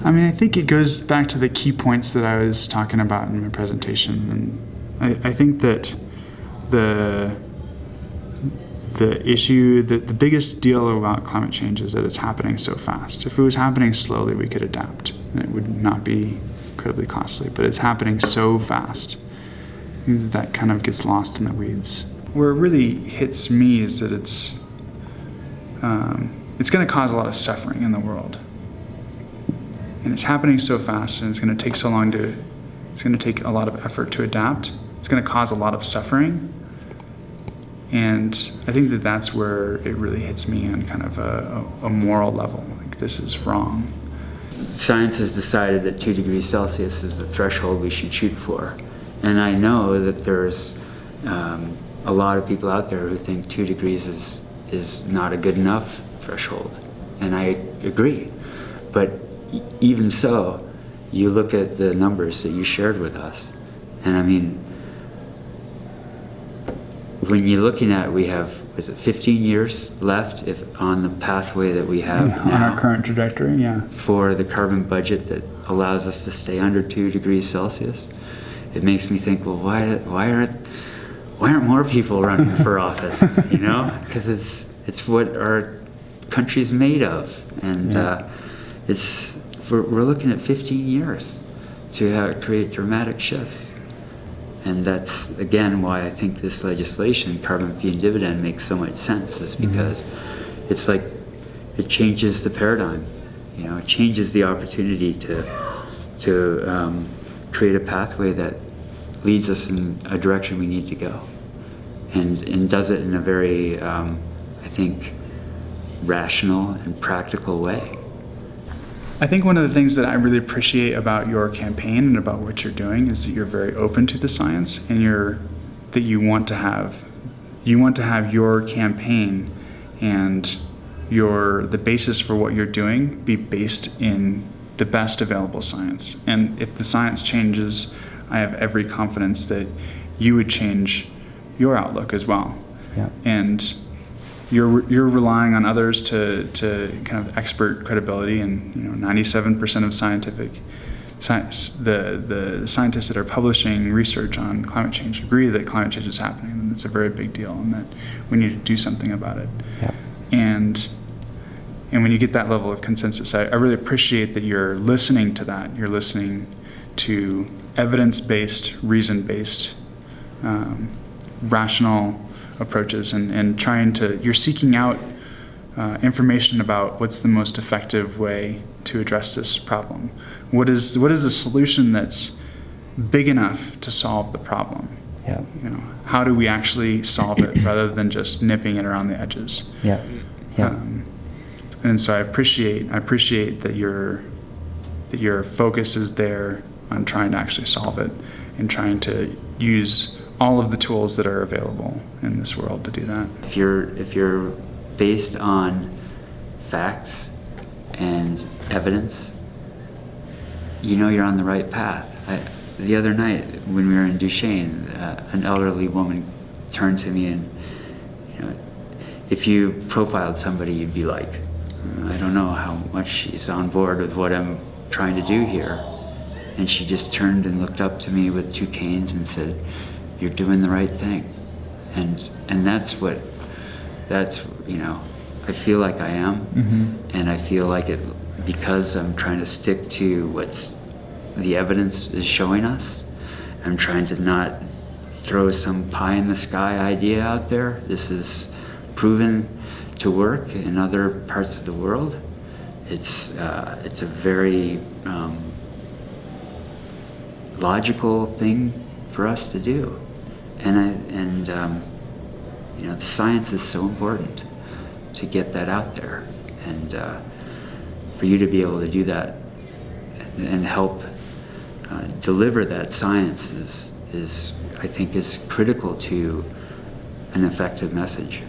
I mean, I think it goes back to the key points that I was talking about in my presentation. And I think that the issue, the biggest deal about climate change is that it's happening so fast. If it was happening slowly, we could adapt, and it would not be incredibly costly. But it's happening so fast that kind of gets lost in the weeds. Where it really hits me is that it's going to cause a lot of suffering in the world. And it's happening so fast, and it's going to take so long it's going to take a lot of effort to adapt. It's going to cause a lot of suffering. And I think that that's where it really hits me on kind of a moral level. Like, this is wrong. Science has decided that 2 degrees Celsius is the threshold we should shoot for. And I know that there's a lot of people out there who think 2 degrees is not a good enough threshold. And I agree. But even so, you look at the numbers that you shared with us, and I mean, when you're looking at, we have, 15 years left if on the pathway that we have now, on our current trajectory, yeah, for the carbon budget that allows us to stay under 2 degrees Celsius. It makes me think, well, why aren't more people running for office? You know, because it's what our country's made of, and we're looking at 15 years to create dramatic shifts. And that's, again, why I think this legislation, carbon fee and dividend, makes so much sense, is because it's like it changes the paradigm. You know, it changes the opportunity to create a pathway that leads us in a direction we need to go, and does it in a very, I think, rational and practical way. I think one of the things that I really appreciate about your campaign and about what you're doing is that you're very open to the science, and that you want to have your campaign and the basis for what you're doing be based in the best available science. And if the science changes, I have every confidence that you would change your outlook as well. Yeah. And you're relying on others to kind of expert credibility, and 97% of science, the scientists that are publishing research on climate change agree that climate change is happening, and it's a very big deal, and that we need to do something about it. Yeah. And when you get that level of consensus, I really appreciate that you're listening to that. You're listening to evidence-based, reason-based, rational approaches, and you're seeking out information about what's the most effective way to address this problem. What is the solution that's big enough to solve the problem? Yeah. How do we actually solve it rather than just nipping it around the edges? Yeah. Yeah. And so I appreciate that your focus is there on trying to actually solve it, and trying to use all of the tools that are available in this world to do that. If you're based on facts and evidence, you're on the right path. The other night when we were in Duchesne, an elderly woman turned to me, and if you profiled somebody, you'd be like, I don't know how much she's on board with what I'm trying to do here. And she just turned and looked up to me with 2 canes and said, "You're doing the right thing." And that's I feel like I am. Mm-hmm. And I feel like it because I'm trying to stick to what's the evidence is showing us. I'm trying to not throw some pie in the sky idea out there. This is proven to work in other parts of the world. It's a very logical thing for us to do, and the science is so important to get that out there, and for you to be able to do that and help deliver that science is I think is critical to an effective message.